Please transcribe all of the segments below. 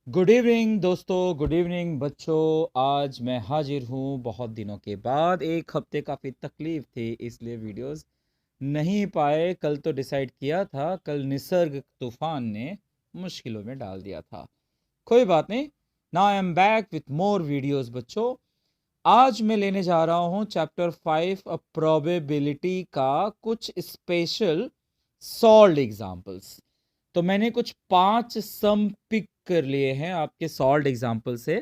Good evening दोस्तों, good evening बच्चों। आज मैं हाजिर हूँ बहुत दिनों के बाद। एक हफ्ते काफ़ी तकलीफ थी इसलिए वीडियोस नहीं पाए। कल तो डिसाइड किया था, कल निसर्ग तूफान ने मुश्किलों में डाल दिया था। कोई बात नहीं, now I am back with more videos बच्चों। आज मैं लेने जा रहा हूँ चैप्टर 5 अ प्रोबेबिलिटी का कुछ स्पेशल सॉल्व्ड एग्जांपल्स। तो मैंने कुछ 5 सम पिक कर लिए हैं आपके सॉल्व्ड एग्जांपल से।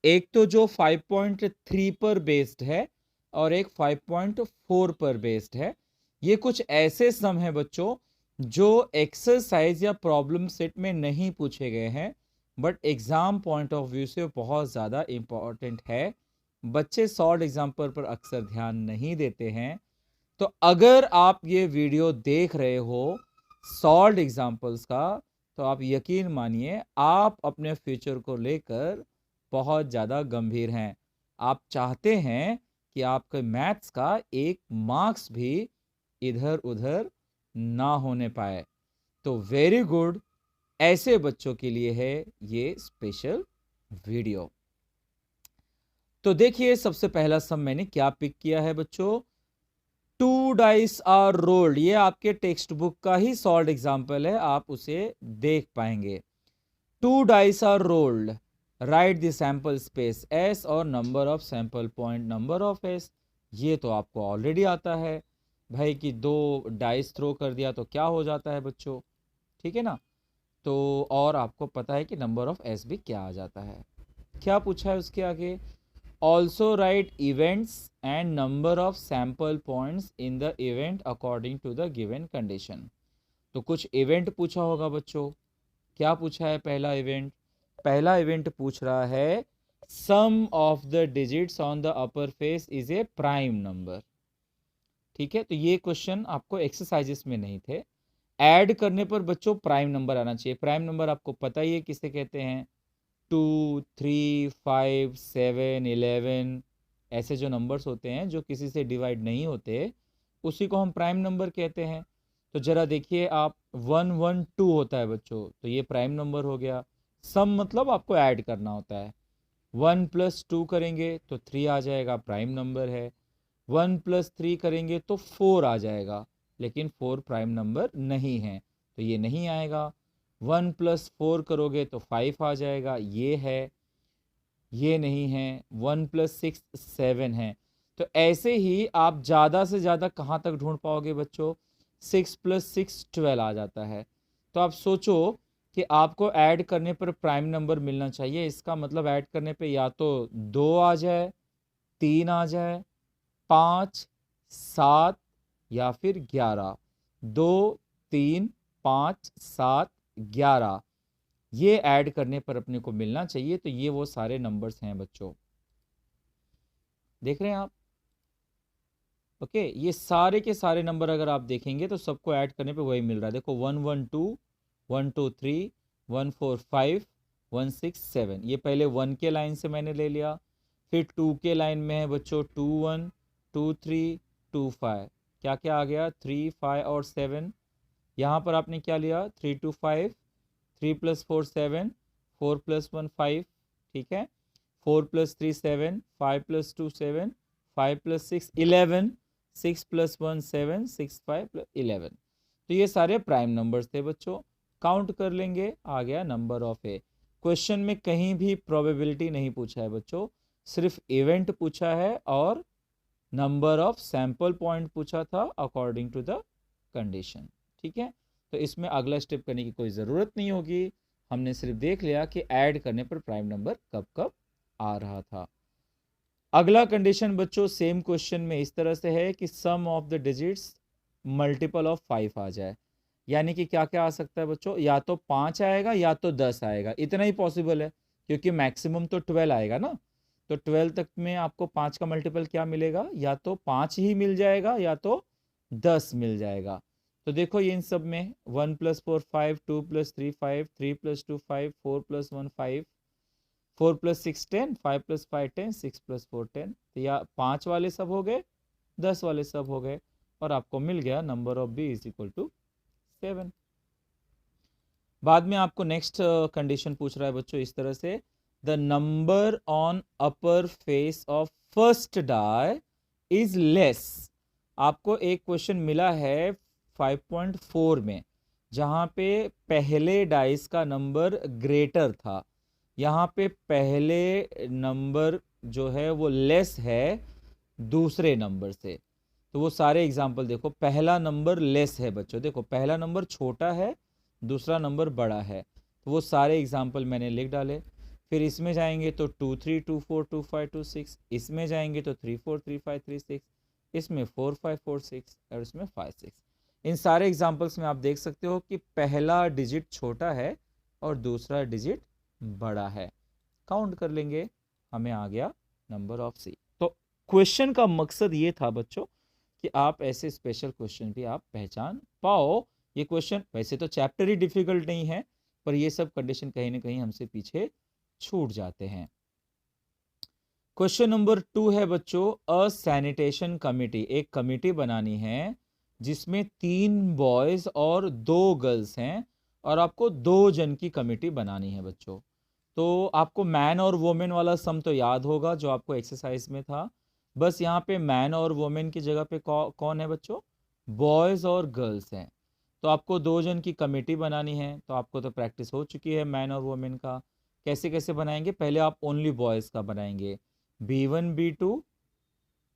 एक तो जो 5.3 पर बेस्ड है और एक 5.4 पर बेस्ड है। ये कुछ ऐसे सम हैं बच्चों जो एक्सरसाइज या प्रॉब्लम सेट में नहीं पूछे गए हैं, but exam point of view से बहुत ज़्यादा इंपॉर्टेंट है। बच्चे सॉल्व्ड एग्जाम्पल पर अक्सर ध्यान नहीं देते हैं। तो अगर आप ये वीडियो देख रहे हो सॉल्व्ड एग्जाम्पल्स का, तो आप यकीन मानिए आप अपने फ्यूचर को लेकर बहुत ज़्यादा गंभीर हैं। आप चाहते हैं कि आपके मैथ्स का एक मार्क्स भी इधर उधर ना होने पाए। तो वेरी गुड, ऐसे बच्चों के लिए है ये स्पेशल वीडियो। तो देखिए, सबसे पहला सम मैंने क्या पिक किया है बच्चों। 2 डाइस आर रोल्ड। ये आपके टेक्स्ट बुक का ही सॉल्व एग्जाम्पल है, आप उसे देख पाएंगे। 2 dice are rolled, write the sample space S और number of sample point number of S. ये तो आपको ऑलरेडी आता है भाई कि 2 डाइस थ्रो कर दिया तो क्या हो जाता है बच्चों, ठीक है ना। तो और आपको पता है कि नंबर ऑफ एस भी क्या आ जाता है। क्या पूछा है उसके आगे, also write events and number of sample points in the event according to the given condition. तो कुछ इवेंट पूछा होगा बच्चों। क्या पूछा है पहला इवेंट? पहला इवेंट पूछ रहा है sum of the digits on the upper face is a prime number. ठीक है, तो ये क्वेश्चन आपको एक्सरसाइजेस में नहीं थे। ऐड करने पर बच्चों प्राइम नंबर आना चाहिए। प्राइम नंबर आपको पता ही है किसे कहते हैं। 2, 3, 5, 7, 11 ऐसे जो नंबर्स होते हैं जो किसी से डिवाइड नहीं होते, उसी को हम प्राइम नंबर कहते हैं। तो जरा देखिए आप, 1 1 2 होता है बच्चों, तो ये प्राइम नंबर हो गया। सम मतलब आपको ऐड करना होता है। 1 + 2 करेंगे तो 3 आ जाएगा, प्राइम नंबर है। 1 + 3 करेंगे तो 4 आ जाएगा, लेकिन 4 प्राइम नंबर नहीं है, तो ये नहीं आएगा। 1 + 4 करोगे तो 5 आ जाएगा, ये है, ये नहीं है। 1 + 6 7 है। तो ऐसे ही आप ज़्यादा से ज़्यादा कहाँ तक ढूंढ पाओगे बच्चों, 6 + 6 12 आ जाता है। तो आप सोचो कि आपको ऐड करने पर प्राइम नंबर मिलना चाहिए। इसका मतलब ऐड करने पे या तो 2 आ जाए, 3 आ जाए, 5 7 या फिर 11। 2 3 5 7 11 ये ऐड करने पर अपने को मिलना चाहिए। तो ये वो सारे नंबर्स हैं बच्चों, देख रहे हैं आप। ओके, ये सारे के सारे नंबर अगर आप देखेंगे तो सबको ऐड करने पे वही मिल रहा है। देखो 1 1 2, 1 2 3, 1 4 5, 1 6 7। ये पहले 1 के लाइन से मैंने ले लिया, फिर 2 के लाइन में है बच्चों 2 1 2 3 2 5। क्या क्या आ गया, 3 5 और 7। यहाँ पर आपने क्या लिया, 3 2 5, 3 + 4 7, 4 + 1 5। ठीक है, 4 + 3 7, 5 + 2 7, 5 + 6 11, 6 + 1 7, 6 5 11। तो ये सारे प्राइम नंबर्स थे बच्चों। काउंट कर लेंगे, आ गया नंबर ऑफ ए। क्वेश्चन में कहीं भी प्रोबेबिलिटी नहीं पूछा है बच्चों, सिर्फ इवेंट पूछा है और नंबर ऑफ सैंपल पॉइंट पूछा था अकॉर्डिंग टू द कंडीशन। ठीक है, तो इसमें अगला स्टेप करने की कोई ज़रूरत नहीं होगी। हमने सिर्फ देख लिया कि ऐड करने पर प्राइम नंबर कब कब आ रहा था। अगला कंडीशन बच्चों सेम क्वेश्चन में इस तरह से है कि sum of the digits multiple of 5 आ जाए। यानी कि क्या क्या आ सकता है बच्चों, या तो 5 आएगा या तो 10 आएगा, इतना ही पॉसिबल है, क्योंकि मैक्सिमम तो 12 आएगा ना। तो 12 तक में आपको 5 का मल्टीपल क्या मिलेगा, या तो 5 ही मिल जाएगा या तो 10 मिल जाएगा। तो देखो ये इन सब में 1 + 4 5, 2 + 3 5, 3 + 2 5, 4 + 1 5, 4 + 6 10, 5 + 5 10, 6 + 4 10। तो या 5 वाले सब हो गए, 10 वाले सब हो गए, और आपको मिल गया number of B is equal to 7। बाद में आपको नेक्स्ट कंडीशन पूछ रहा है बच्चों इस तरह से, the number on upper face of first die is less. आपको एक क्वेश्चन मिला है 5.4 में, जहां पे पहले डाइस का नंबर ग्रेटर था, यहाँ पे पहले नंबर जो है वो लेस है दूसरे नंबर से। तो वो सारे एग्जाम्पल देखो, पहला नंबर लेस है बच्चों, देखो पहला नंबर छोटा है, दूसरा नंबर बड़ा है, तो वो सारे एग्जाम्पल मैंने लिख डाले। फिर इसमें जाएंगे तो 2 3 2 4 2 5 2 6, इसमें जाएंगे तो 3 4 3 5 3 6, इसमें 4 5 4 6 और इसमें 5 6। इन सारे एग्जाम्पल्स में आप देख सकते हो कि पहला डिजिट छोटा है और दूसरा डिजिट बड़ा है। काउंट कर लेंगे, हमें आ गया नंबर ऑफ सी। तो क्वेश्चन का मकसद ये था बच्चों कि आप ऐसे स्पेशल क्वेश्चन भी आप पहचान पाओ। ये क्वेश्चन वैसे तो चैप्टर ही डिफिकल्ट नहीं है, पर ये सब कंडीशन कहीं ना कहीं हमसे पीछे छूट जाते हैं। क्वेश्चन नंबर 2 है बच्चों, अ सैनिटेशन कमिटी, एक कमिटी बनानी है जिसमें 3 बॉयज और 2 गर्ल्स हैं, और आपको 2 जन की कमिटी बनानी है बच्चों। तो आपको मैन और वोमेन वाला सम तो याद होगा जो आपको एक्सरसाइज में था, बस यहाँ पे मैन और वोमेन की जगह पे कौन है बच्चों, बॉयज और गर्ल्स हैं। तो आपको 2 जन की कमेटी बनानी है, तो आपको तो प्रैक्टिस हो चुकी है मैन और वोमेन का। कैसे कैसे बनाएंगे, पहले आप ओनली बॉयज का बनाएंगे, B1 B2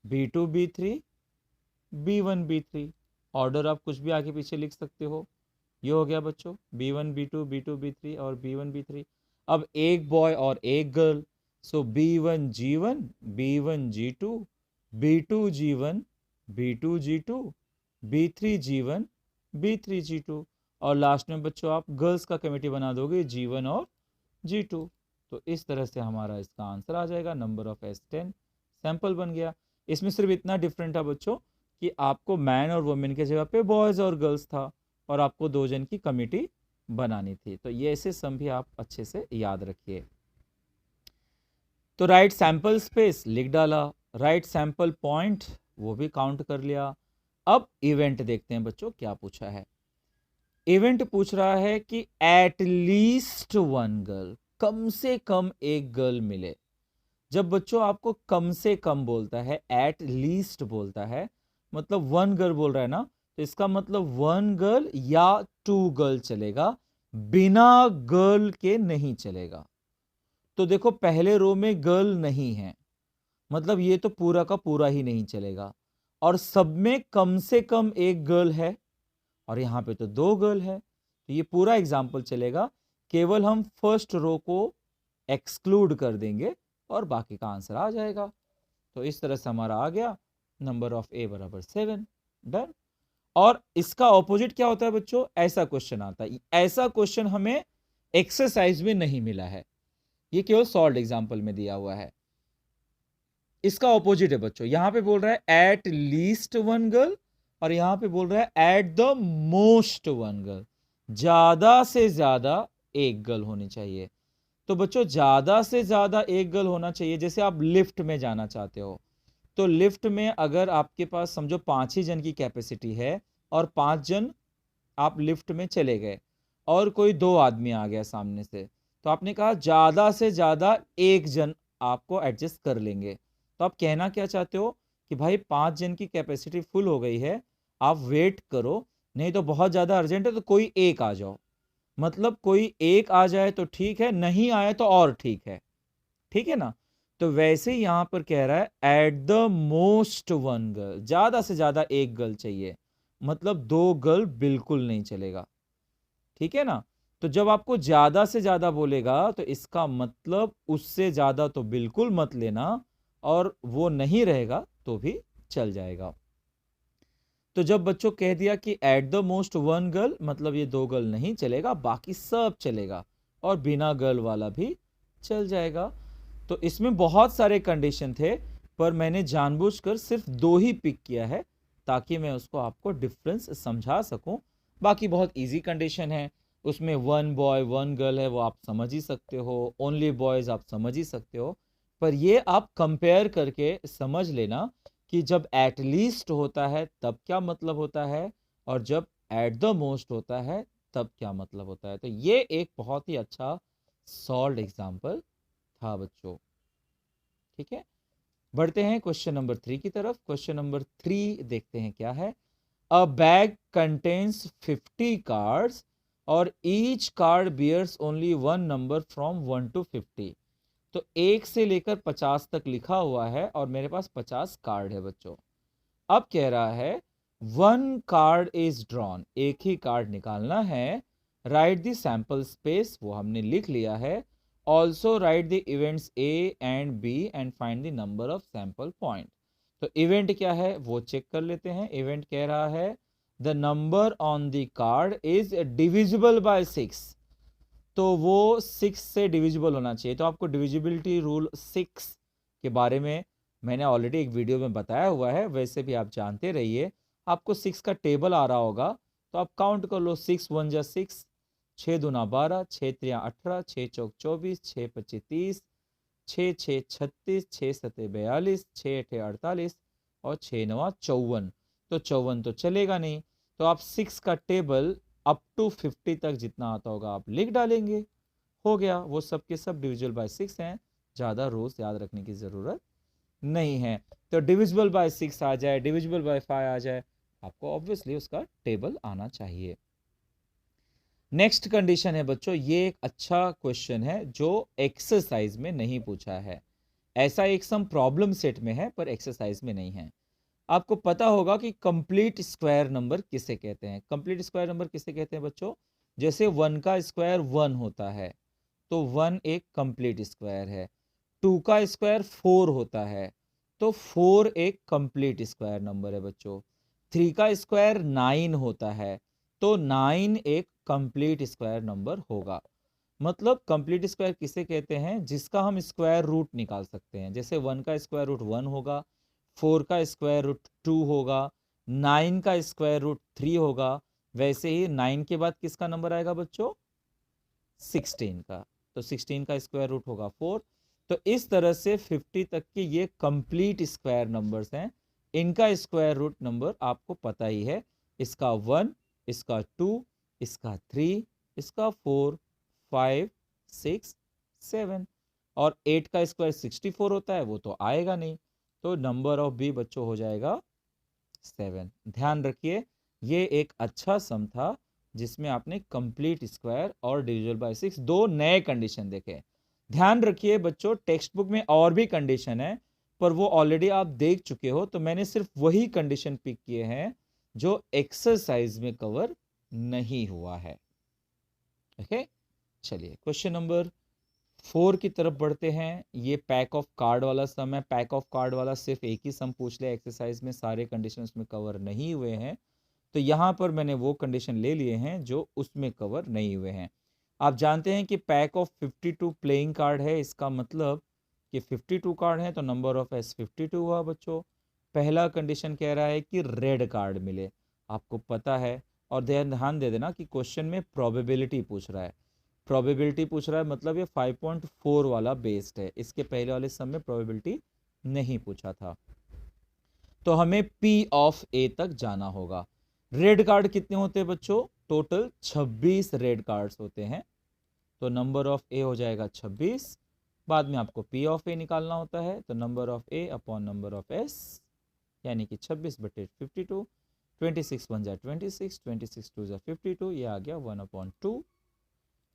B2 B3 B1 B3, order आप कुछ भी आगे पीछे लिख सकते हो। ये हो गया बच्चों B1 B2 B2 B3 और B1 B3। अब एक बॉय और एक गर्ल, सो B1 G1 B1 G2 B2 G1 B2 G2 B3 G1 B3 G2, और लास्ट में बच्चों आप गर्ल्स का कमेटी बना दोगे G1 और G2। तो इस तरह से हमारा इसका आंसर आ जाएगा, नंबर ऑफ S10 सैंपल बन गया। इसमें सिर्फ इतना डिफरेंट था बच्चों कि आपको मैन और वुमेन के जगह पे बॉयज और गर्ल्स था, और आपको 2 जन की कमेटी बनानी थी। तो ये ऐसे सम भी आप अच्छे से याद रखिए। तो राइट सैंपल स्पेस लिख डाला, राइट सैंपल पॉइंट वो भी काउंट कर लिया। अब इवेंट देखते हैं बच्चों क्या पूछा है। इवेंट पूछ रहा है कि एट लीस्ट 1 गर्ल, कम से कम एक गर्ल मिले। जब बच्चों आपको कम से कम बोलता है, एट लीस्ट बोलता है, मतलब 1 गर्ल बोल रहा है ना, तो इसका मतलब 1 गर्ल या 2 गर्ल चलेगा, बिना गर्ल के नहीं चलेगा। तो देखो पहले रो में गर्ल नहीं है, मतलब ये तो पूरा का पूरा ही नहीं चलेगा, और सब में कम से कम एक गर्ल है, और यहां पे तो 2 गर्ल है, तो ये पूरा एग्जाम्पल चलेगा। केवल हम फर्स्ट रो को एक्सक्लूड कर देंगे और बाकी का आंसर आ जाएगा। तो इस तरह से हमारा आ गया नंबर ऑफ ए बराबर 7। डन। और इसका ऑपोजिट क्या होता है बच्चों, ऐसा क्वेश्चन आता है। ऐसा क्वेश्चन हमें एक्सरसाइज में नहीं मिला है, ये केवल सॉल्व एग्जाम्पल में दिया हुआ है। इसका ऑपोजिट है बच्चों, यहां पे बोल रहा है एट लीस्ट 1 गर्ल, और यहां पे बोल रहा है एट द मोस्ट 1 गर्ल, ज्यादा से ज्यादा एक गर्ल होनी चाहिए। तो बच्चों ज्यादा से ज्यादा एक गर्ल होना चाहिए, जैसे आप लिफ्ट में जाना चाहते हो, तो लिफ्ट में अगर आपके पास समझो 5 ही जन की कैपेसिटी है, और 5 जन आप लिफ्ट में चले गए, और कोई 2 आदमी आ गया सामने से, तो आपने कहा ज्यादा से ज्यादा एक जन आपको एडजस्ट कर लेंगे। तो आप कहना क्या चाहते हो कि भाई 5 जन की कैपेसिटी फुल हो गई है, आप वेट करो, नहीं तो बहुत ज्यादा अर्जेंट है तो कोई एक आ जाओ। मतलब कोई एक आ जाए तो ठीक है, नहीं आए तो और ठीक है, ठीक है ना। तो वैसे ही यहां पर कह रहा है एट द मोस्ट 1 गर्ल, ज्यादा से ज्यादा एक गर्ल चाहिए, मतलब 2 गर्ल बिल्कुल नहीं चलेगा, ठीक है ना। तो जब आपको ज्यादा से ज्यादा बोलेगा तो इसका मतलब उससे ज्यादा तो बिल्कुल मत लेना, और वो नहीं रहेगा तो भी चल जाएगा। तो जब बच्चों कह दिया कि एट द मोस्ट 1 गर्ल, मतलब ये 2 गर्ल नहीं चलेगा, बाकी सब चलेगा, और बिना गर्ल वाला भी चल जाएगा। तो इसमें बहुत सारे कंडीशन थे, पर मैंने जानबूझकर सिर्फ 2 ही पिक किया है ताकि मैं उसको आपको डिफरेंस समझा सकूं। बाकी बहुत इजी कंडीशन है, उसमें 1 बॉय 1 गर्ल है वो आप समझ ही सकते हो, ओनली बॉयज आप समझ ही सकते हो, पर ये आप कंपेयर करके समझ लेना कि जब एटलीस्ट होता है तब क्या मतलब होता है, और जब एट द मोस्ट होता है तब क्या मतलब होता है। तो ये एक बहुत ही अच्छा सॉल्व एग्जाम्पल था बच्चों। ठीक है, बढ़ते हैं क्वेश्चन नंबर 3 की तरफ। क्वेश्चन नंबर 3 देखते हैं क्या है। अ बैग कंटेन्स 50 कार्ड्स और each card bears only one number from 1 to 50। तो 1 से लेकर 50 तक लिखा हुआ है और मेरे पास 50 कार्ड है बच्चों। अब कह रहा है वन कार्ड इज ड्रॉन, एक ही कार्ड निकालना है। राइट द सैंपल स्पेस, वो हमने लिख लिया है। Also write the events A and B and find the number of sample point. तो इवेंट क्या है वो चेक कर लेते हैं। इवेंट कह रहा है the number on the card is divisible by 6। तो वो 6 से डिविजिबल होना चाहिए। तो आपको डिविजिबिलिटी रूल 6 के बारे में मैंने ऑलरेडी एक वीडियो में बताया हुआ है, वैसे भी आप जानते रहिए। आपको 6 का टेबल आ रहा होगा, तो आप काउंट कर लो। 6 1 जा 6, 6 दूना 12, 6 3 18, 6 चौक 24, 6 25 30, 6 6 36, 6 7 42, 6 8 48 और 6 9 54। तो 54 तो चलेगा नहीं, तो आप 6 का टेबल अप टू 50 तक जितना आता होगा आप लिख डालेंगे। हो गया, वो सब के सब डिविजिबल बाय 6 हैं, ज़्यादा रोज याद रखने की ज़रूरत नहीं है। तो डिविजिबल बाय 6 आ जाए, डिविजिबल बाय 5 आ जाए, आपको ऑब्वियसली उसका टेबल आना चाहिए। नेक्स्ट कंडीशन है बच्चों, ये एक अच्छा क्वेश्चन है जो एक्सरसाइज में नहीं पूछा है। ऐसा एक सम प्रॉब्लम सेट में है पर एक्सरसाइज में नहीं है। आपको पता होगा कि कंप्लीट स्क्वायर नंबर किसे कहते हैं। कंप्लीट स्क्वायर नंबर किसे कहते हैं बच्चों? जैसे 1 का स्क्वायर 1 होता है, तो 1 एक कंप्लीट स्क्वायर है। 2 का स्क्वायर 4 होता है, तो 4 एक कंप्लीट स्क्वायर नंबर है बच्चों। 3 का स्क्वायर 9 होता है, तो 9 एक कंप्लीट स्क्वायर नंबर होगा। मतलब कंप्लीट स्क्वायर किसे कहते हैं? जिसका हम स्क्वायर रूट निकाल सकते हैं। जैसे 1 का स्क्वायर रूट 1 होगा, 4 का स्क्वायर रूट 2 होगा, 9 का स्क्वायर रूट 3 होगा। वैसे ही 9 के बाद किसका नंबर आएगा बच्चों? 16 का। तो 16 का स्क्वायर रूट होगा 4। तो इस तरह से 50 तक के ये कंप्लीट स्क्वायर नंबर्स हैं। इनका स्क्वायर रूट नंबर आपको पता ही है। इसका 1, इसका 2, इसका 3, इसका 4, 5, 6, 7 और 8 का स्क्वायर 64 होता है, वो तो आएगा नहीं। तो नंबर ऑफ बी बच्चों हो जाएगा 7। ध्यान रखिए, ये एक अच्छा सम था जिसमें आपने कंप्लीट स्क्वायर और डिविजिबल बाय 6 दो नए कंडीशन देखे। ध्यान रखिए बच्चों, टेक्स्ट बुक में और भी कंडीशन है पर वो ऑलरेडी आप देख चुके हो, तो मैंने सिर्फ वही कंडीशन पिक किए हैं जो एक्सरसाइज में कवर नहीं हुआ है। ओके, चलिए क्वेश्चन नंबर 4 की तरफ बढ़ते हैं। ये पैक ऑफ कार्ड वाला सम है। पैक ऑफ कार्ड वाला सिर्फ एक ही सम पूछ लिया, एक्सरसाइज में सारे कंडीशन उसमें कवर नहीं हुए हैं। तो यहां पर मैंने वो कंडीशन ले लिए हैं जो उसमें कवर नहीं हुए हैं। आप जानते हैं कि पैक ऑफ 52 प्लेइंग कार्ड है, इसका मतलब कि 52 कार्ड है तो नंबर ऑफ एस 52 हुआ बच्चों। पहला कंडीशन कह रहा है कि रेड कार्ड मिले, आपको पता है। और ध्यान दे देना कि क्वेश्चन में प्रोबेबिलिटी पूछ रहा है। प्रोबेबिलिटी पूछ रहा है मतलब ये 5.4 वाला बेस्ड है, इसके पहले वाले सम में प्रोबेबिलिटी नहीं पूछा था। तो हमें P ऑफ A तक जाना होगा। रेड कार्ड कितने होते हैं बच्चों? टोटल 26 रेड कार्ड्स होते हैं। तो नंबर ऑफ ए हो जाएगा 26। बाद में आपको P ऑफ A निकालना होता है, तो number of A upon number of S, यानी कि 26 बटे 52। 26 1 जा 26, 26 2 जा 52, ये आ गया 1/2।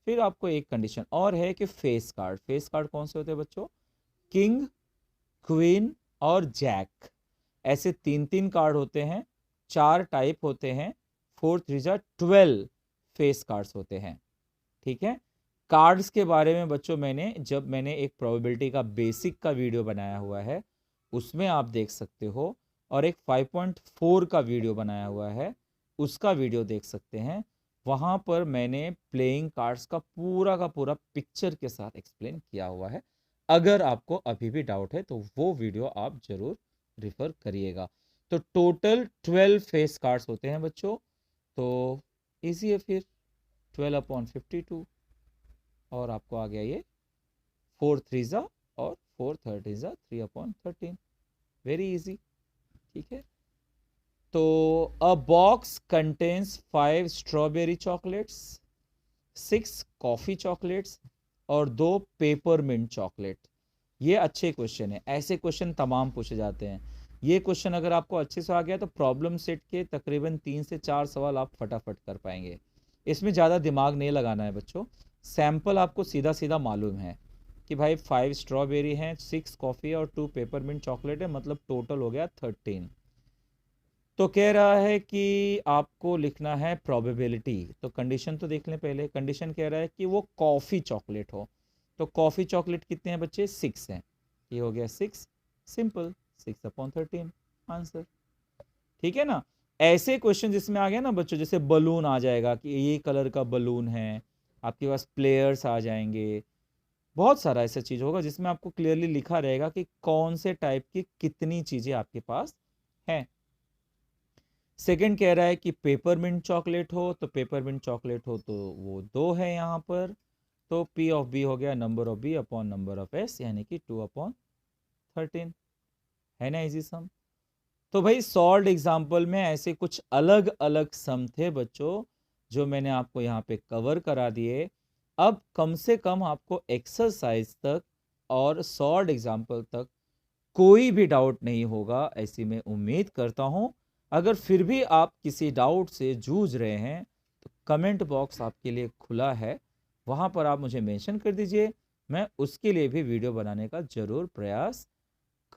फिर आपको एक कंडीशन और है कि फेस कार्ड। फेस कार्ड कौन से होते हैं बच्चों? किंग, क्वीन और जैक, ऐसे 3 कार्ड होते हैं। 4 टाइप होते हैं। 4 3 जा 12 फेस कार्ड्स होते हैं। ठीक है, कार्ड्स के बारे में बच्चों मैंने एक प्रोबेबिलिटी का बेसिक का वीडियो बनाया हुआ है, उसमें आप देख सकते हो। और एक 5.4 का वीडियो बनाया हुआ है, उसका वीडियो देख सकते हैं। वहां पर मैंने प्लेइंग कार्ड्स का पूरा पिक्चर के साथ एक्सप्लेन किया हुआ है। अगर आपको अभी भी डाउट है तो वो वीडियो आप जरूर रिफर करिएगा। तो टोटल 12 फेस कार्ड्स होते हैं बच्चों। तो इजी है फिर, 12/52 और आपको आ गया ये 4 3 जा और 4 13 जा 3/13। Very easy. ठीक है, तो अ box contains 5 strawberry chocolates, 6 coffee chocolates और 2 पेपरमिंट चॉकलेट। ये अच्छे क्वेश्चन है, ऐसे क्वेश्चन तमाम पूछे जाते हैं। ये क्वेश्चन अगर आपको अच्छे से आ गया तो प्रॉब्लम सेट के तकरीबन 3 से 4 सवाल आप फटाफट कर पाएंगे। इसमें ज़्यादा दिमाग नहीं लगाना है बच्चों, सैंपल आपको सीधा सीधा मालूम है कि भाई 5 स्ट्रॉबेरी हैं, 6 कॉफ़ी और 2 पेपरमिंट चॉकलेट है, मतलब टोटल हो गया 13। तो कह रहा है कि आपको लिखना है प्रोबेबिलिटी। तो कंडीशन तो देख लें पहले। कंडीशन कह रहा है कि वो कॉफ़ी चॉकलेट हो। तो कॉफ़ी चॉकलेट कितने हैं बच्चे? 6 हैं। ये हो गया 6, सिंपल, 6/13 आंसर। ठीक है ना। ऐसे क्वेश्चन जिसमें आ गया ना बच्चों, जैसे बलून आ जाएगा कि ये कलर का बलून है, आपके पास प्लेयर्स आ जाएंगे, बहुत सारा ऐसा चीज होगा जिसमें आपको क्लियरली लिखा रहेगा कि कौन से टाइप की कितनी चीजें आपके पास हैं। सेकंड कह रहा है कि पेपरमिंट चॉकलेट हो, तो पेपरमिंट चॉकलेट हो तो वो 2 है यहाँ पर। तो P ऑफ B हो गया number of B upon number of S, यानी कि 2/13। है ना इजी सम। तो भाई सॉल्व एग्जाम्पल में ऐसे कुछ अलग अलग सम थे बच्चों, जो मैंने आपको यहाँ पे कवर करा दिए। अब कम से कम आपको एक्सरसाइज तक और सॉल्व एग्जाम्पल तक कोई भी डाउट नहीं होगा, ऐसी मैं उम्मीद करता हूं। अगर फिर भी आप किसी डाउट से जूझ रहे हैं तो कमेंट बॉक्स आपके लिए खुला है, वहां पर आप मुझे मेंशन कर दीजिए, मैं उसके लिए भी वीडियो बनाने का जरूर प्रयास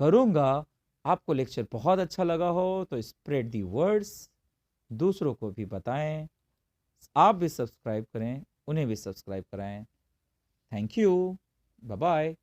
करूंगा। आपको लेक्चर बहुत अच्छा लगा हो तो स्प्रेड दी वर्ड्स, दूसरों को भी बताएं, आप भी सब्सक्राइब करें, उन्हें भी सब्सक्राइब कराएं। Thank you, bye bye.